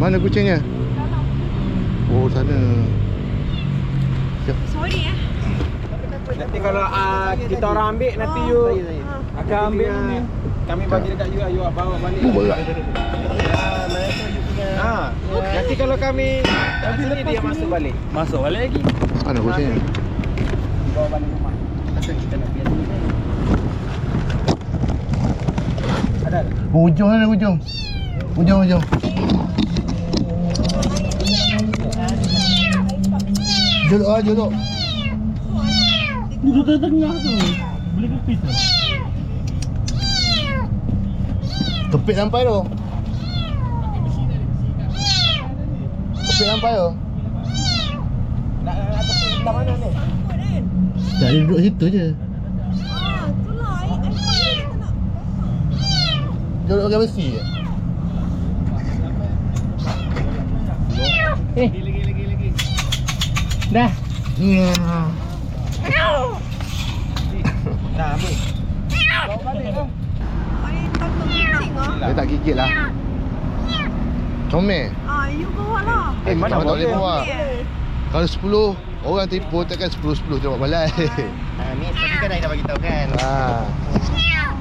Mana kucingnya? Oh, sana. Sorry Nanti kalau kita orang ambil, nanti you akan ambil ni. Kami bagi dekat you, you bawa balik. Berat. Nanti kalau kami kat sini, dia masuk balik. Masuk balik lagi. Mana kucingnya? Bawa balik rumah. Asal kita nak biar sini. Ada. Hujung mana hujung? Hujung. Jolok. Duduk tengah tu. Boleh kepis tu. Kepit sampai tu. Kepit sampai tu. Nak kepit belah mana ni? Tak ada duduk situ je. Itulah I tak nak. Jolok pakai besi je. Lagi. Dah. Dah ambil. Bawa balik tu. I takut kucing Dia tak gigit lah. Comel. you bawa lah. Mana tak boleh bawa. Yeah. Kalau 10 orang tipu, takkan 10 dapat balai. Ni tadi kan dah bagi tahu kan.